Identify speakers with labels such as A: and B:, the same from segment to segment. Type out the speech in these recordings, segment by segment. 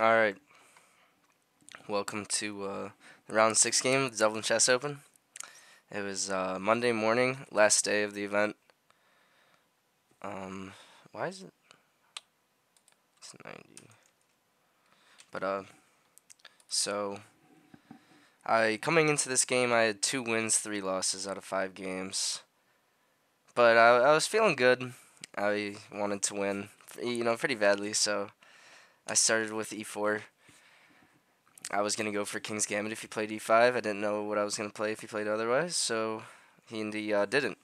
A: Alright, welcome to the round 6 game of the Dublin Chess Open. It was Monday morning, last day of the event. Um, why is it? It's 90. But, so, coming into this game, I had 2 wins, 3 losses out of 5 games. But I was feeling good. I wanted to win, pretty badly, so I started with e4. I was going to go for King's Gambit if he played e5. I didn't know what I was going to play if he played otherwise, so he didn't.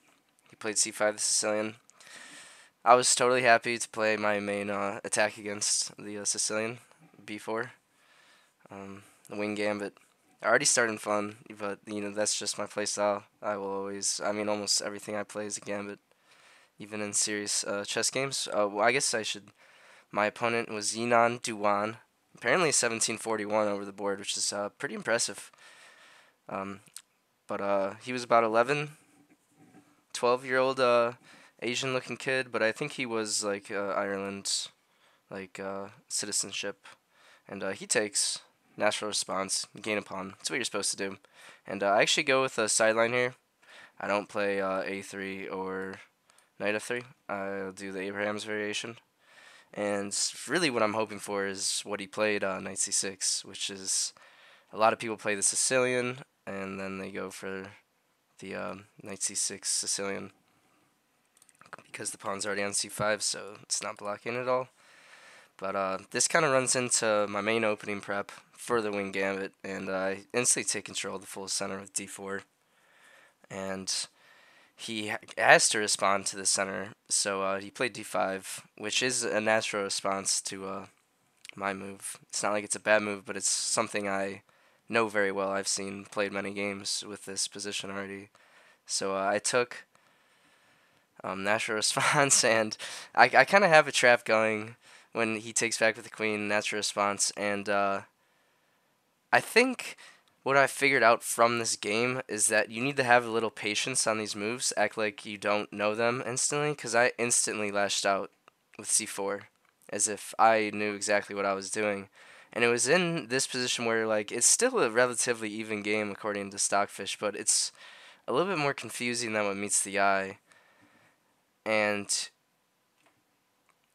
A: He played c5, the Sicilian. I was totally happy to play my main attack against the Sicilian, b4, the wing gambit. I already started fun, but that's just my playstyle. Almost everything I play is a gambit, even in serious chess games. Well, I guess I should. My opponent was Yinan Duan, apparently 1741 over the board, which is pretty impressive. Um, but he was about 11, 12-year-old Asian-looking kid, but I think he was like Ireland, like citizenship, and he takes natural response, gain a pawn. That's what you're supposed to do. And I actually go with a sideline here. I don't play a3 or knight f3. I'll do the Abraham's variation. And really, what I'm hoping for is what he played, knight c6, which is a lot of people play the Sicilian, and then they go for the knight c6 Sicilian because the pawn's already on c5, so it's not blocking at all. But this kind of runs into my main opening prep for the wing gambit, and I instantly take control of the full center with d4. And he has to respond to the center, so he played d5, which is a natural response to my move. It's not like it's a bad move, but it's something I know very well. I've played many games with this position already. So I took natural response, and I kind of have a trap going when he takes back with the queen, natural response, and I think what I figured out from this game is that you need to have a little patience on these moves, act like you don't know them instantly, because I instantly lashed out with c4, as if I knew exactly what I was doing. And it was in this position where, like, it's still a relatively even game according to Stockfish, but it's a little bit more confusing than what meets the eye. And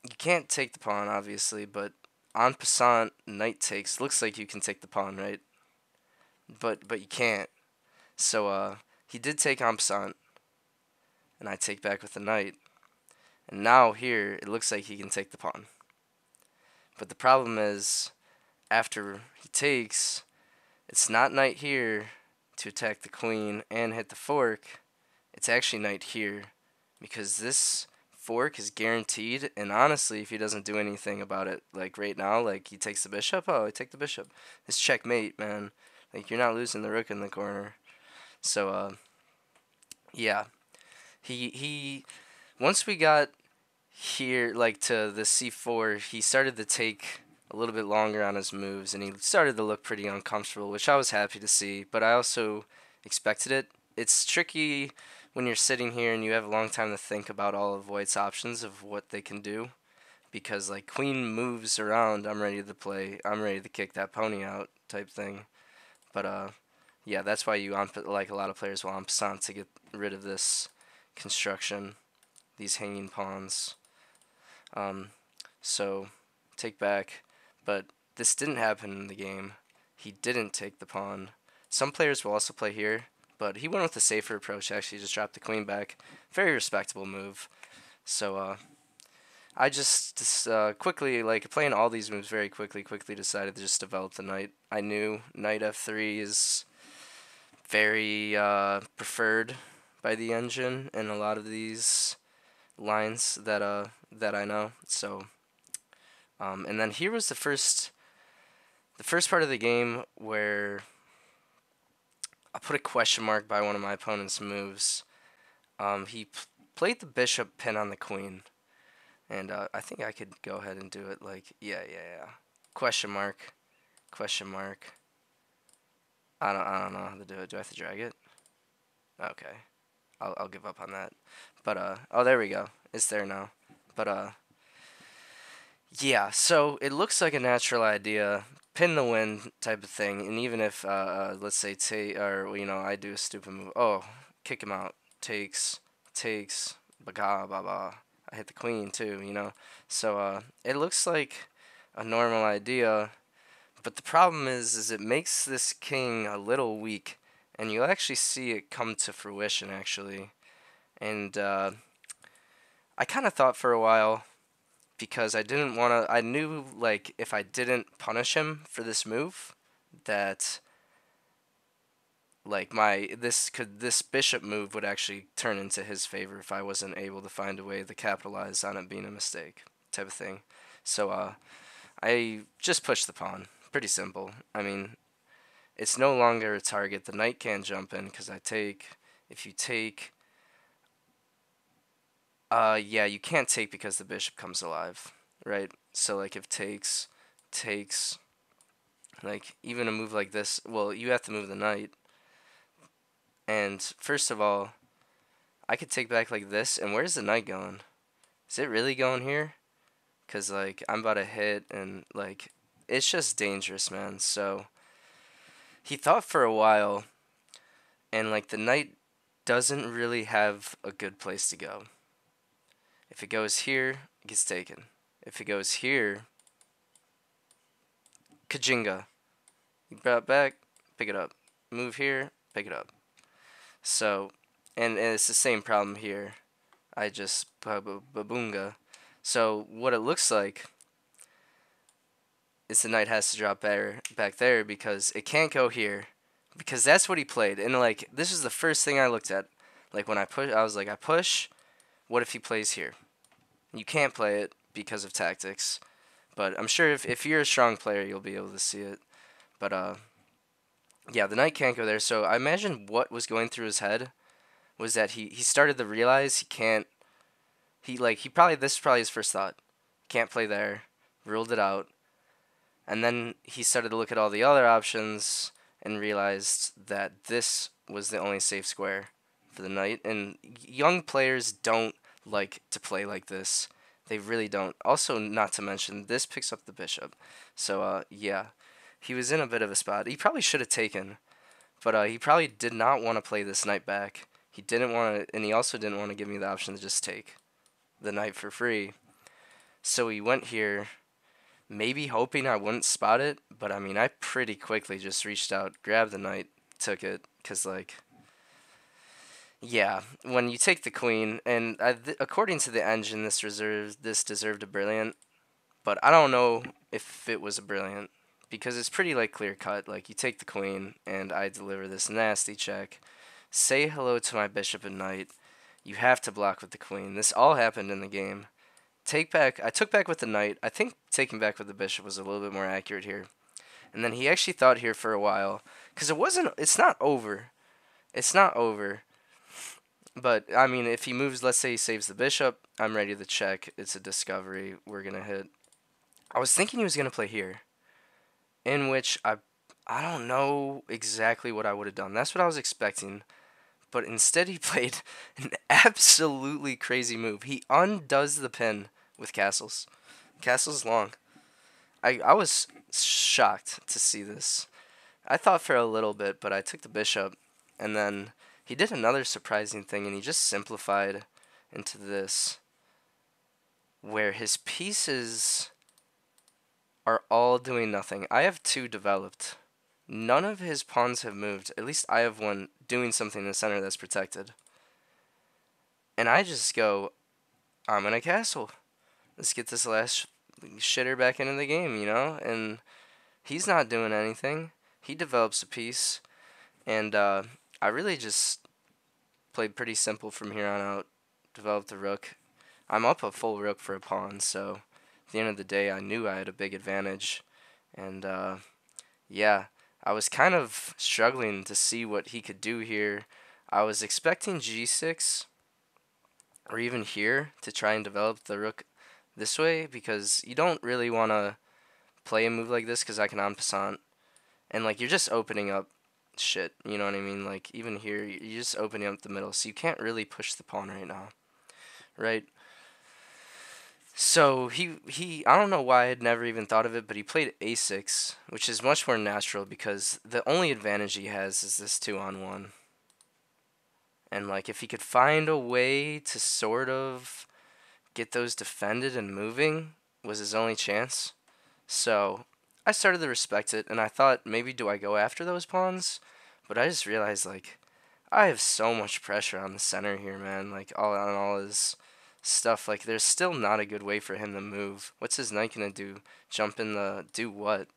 A: you can't take the pawn, obviously, but en passant, knight takes. Looks like you can take the pawn, right? But you can't. So he did take en passant, and I take back with the knight. And now here, it looks like he can take the pawn. But the problem is, after he takes, it's not knight here to attack the queen and hit the fork. It's actually knight here, because this fork is guaranteed, and honestly, if he doesn't do anything about it, like right now, like he takes the bishop, oh, I take the bishop. It's checkmate, man. Like, you're not losing the rook in the corner. So, yeah. He once we got here, like, to the c4, he started to take a little bit longer on his moves, and he started to look pretty uncomfortable, which I was happy to see, but I also expected it. It's tricky when you're sitting here and you have a long time to think about all of White's options of what they can do, because, like, queen moves around, I'm ready to play, I'm ready to kick that pony out type thing. But yeah, that's why like a lot of players will en passant to get rid of this construction, these hanging pawns. So take back, but this didn't happen in the game. He didn't take the pawn. Some players will also play here, but he went with a safer approach. Actually, just dropped the queen back. Very respectable move. So I just quickly, like, playing all these moves very quickly decided to just develop the knight. I knew knight f3 is very preferred by the engine in a lot of these lines that I know. So and then here was the first part of the game where I put a question mark by one of my opponent's moves. He played the bishop pin on the queen, and I think I could go ahead and do it. Like, yeah. Question mark, question mark. I don't know how to do it. Do I have to drag it? Okay, I'll give up on that. But oh, there we go. It's there now. But Yeah, so it looks like a natural idea, pin the win type of thing, and even if let's say or I do a stupid move. Oh, kick him out. Takes baga ba ba. I hit the queen too. So it looks like a normal idea, but the problem is it makes this king a little weak, and you'll actually see it come to fruition actually. And I kind of thought for a while because I didn't want to. I knew like if I didn't punish him for this move, that like this bishop move would actually turn into his favor if I wasn't able to find a way to capitalize on it being a mistake type of thing. So I just pushed the pawn. Pretty simple. I mean, it's no longer a target. The knight can't jump in because I take. If you take, yeah, you can't take because the bishop comes alive, right? So like if takes, like even a move like this, well, you have to move the knight. And first of all, I could take back like this, and where's the knight going? Is it really going here? Cause like I'm about to hit, and like it's just dangerous, man. So he thought for a while, and like the knight doesn't really have a good place to go. If it goes here, it gets taken. If it goes here, Kajinga. You brought back, pick it up. Move here, pick it up. So, and it's the same problem here. I just babunga. So what it looks like is the knight has to drop back there because it can't go here, because that's what he played. And like this is the first thing I looked at. Like when I push, I was like, I push. What if he plays here? You can't play it because of tactics. But I'm sure if you're a strong player, you'll be able to see it. But yeah, the knight can't go there. So I imagine what was going through his head was that he started to realize he can't. He probably, this is probably his first thought. Can't play there. Ruled it out. And then he started to look at all the other options and realized that this was the only safe square for the knight. And young players don't like to play like this. They really don't. Also, not to mention, this picks up the bishop. So, yeah, he was in a bit of a spot. He probably should have taken, but he probably did not want to play this knight back. He didn't want to, and he also didn't want to give me the option to just take the knight for free. So he went here, maybe hoping I wouldn't spot it, but I mean, I pretty quickly just reached out, grabbed the knight, took it, because, like, yeah, when you take the queen, and according to the engine, this deserved a brilliant, but I don't know if it was a brilliant, because it's pretty, like, clear cut. Like, you take the queen, and I deliver this nasty check. Say hello to my bishop and knight. You have to block with the queen. This all happened in the game. Take back. I took back with the knight. I think taking back with the bishop was a little bit more accurate here. And then he actually thought here for a while, because it wasn't. It's not over. It's not over. But I mean, if he moves, let's say he saves the bishop, I'm ready to check. It's a discovery. We're gonna hit. I was thinking he was gonna play here, in which I don't know exactly what I would have done. That's what I was expecting. But instead he played an absolutely crazy move. He undoes the pin with castles. Castle's long. I was shocked to see this. I thought for a little bit, but I took the bishop, and then he did another surprising thing, and he just simplified into this, where his pieces are all doing nothing. I have two developed. None of his pawns have moved. At least I have one doing something in the center that's protected. And I just go, I'm in a castle. Let's get this last shitter back into the game. And he's not doing anything. He develops a piece. And I really just played pretty simple from here on out. Developed a rook. I'm up a full rook for a pawn, so at the end of the day, I knew I had a big advantage. And yeah, I was kind of struggling to see what he could do here. I was expecting g6 or even here to try and develop the rook this way, because you don't really want to play a move like this because I can en passant. And like you're just opening up shit, you know what I mean? Like even here, you're just opening up the middle, so you can't really push the pawn right now, right? So I don't know why I had never even thought of it, but he played a6, which is much more natural because the only advantage he has is this 2-on-1. And like if he could find a way to sort of get those defended and moving was his only chance. So I started to respect it, and I thought maybe do I go after those pawns? But I just realized like I have so much pressure on the center here, man. Like all on all his stuff. Like there's still not a good way for him to move. What's his knight gonna do? Jump in the do what?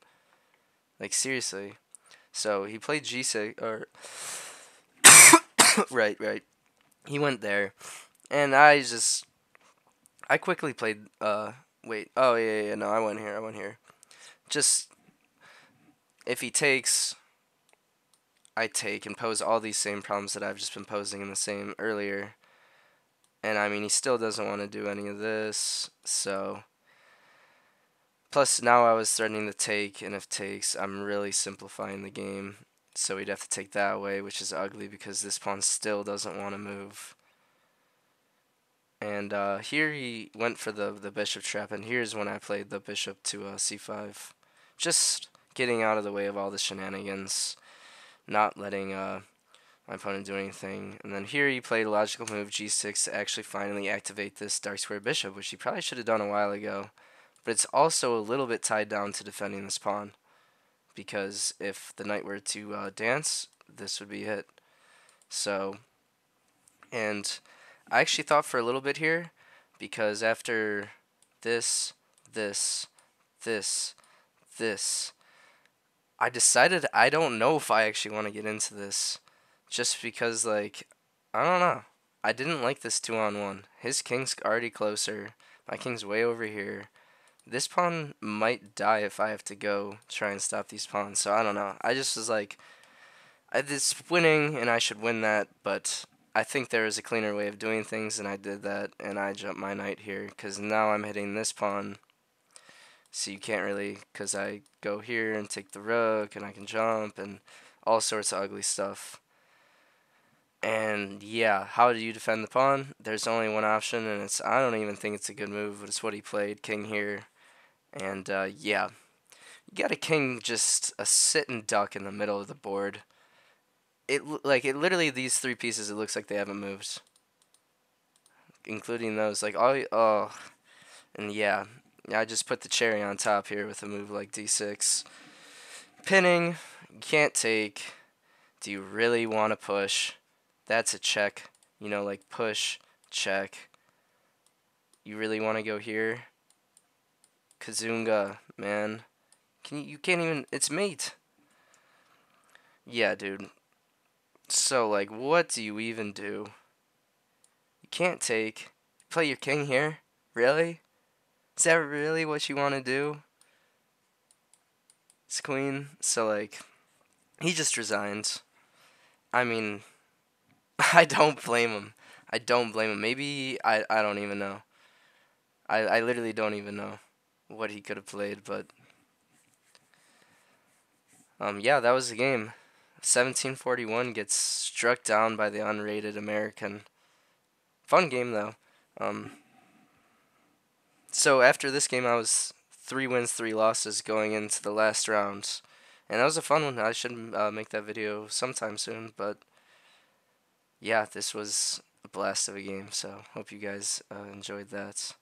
A: Like seriously. So he played g6 or right. He went there, and I quickly played. Wait. Oh yeah. No, I went here. Just if he takes, I take and pose all these same problems that I've just been posing in the same earlier. And I mean, he still doesn't want to do any of this. So, plus now I was threatening to take, and if takes, I'm really simplifying the game. So he'd have to take that way, which is ugly because this pawn still doesn't want to move. And here he went for the bishop trap, and here's when I played the bishop to c5. Just getting out of the way of all the shenanigans, not letting my opponent do anything. And then here he played a logical move, g6, to actually finally activate this dark square bishop, which he probably should have done a while ago. But it's also a little bit tied down to defending this pawn, because if the knight were to dance, this would be it. So, and I actually thought for a little bit here, because after this, this, this, this, I decided I don't know if I actually want to get into this, just because, like, I don't know. I didn't like this 2-on-1. His king's already closer. My king's way over here. This pawn might die if I have to go try and stop these pawns, so I don't know. I just was like, it's winning, and I should win that, but I think there is a cleaner way of doing things, and I did that, and I jumped my knight here, because now I'm hitting this pawn, so you can't really, because I go here and take the rook, and I can jump, and all sorts of ugly stuff. And yeah, how do you defend the pawn? There's only one option, and I don't even think it's a good move, but it's what he played, king here. And yeah, you got a king just a sit and duck in the middle of the board. It literally these three pieces, it looks like they haven't moved, including those. Like oh, and yeah, I just put the cherry on top here with a move like d6, pinning. You can't take. Do you really want to push? That's a check. You know, like push, check. You really want to go here? Kazunga, man. You can't even, it's mate. Yeah, dude. So, like, what do you even do? You can't take. Play your king here? Really? Is that really what you want to do? It's queen. So, like, he just resigns. I mean, I don't blame him. I don't blame him. Maybe, I don't even know. I literally don't even know what he could have played, but yeah, that was the game. 1741 gets struck down by the unrated American. Fun game though. Um, so after this game, I was 3 wins, 3 losses going into the last round, and that was a fun one. I should make that video sometime soon, but yeah, this was a blast of a game. So hope you guys enjoyed that.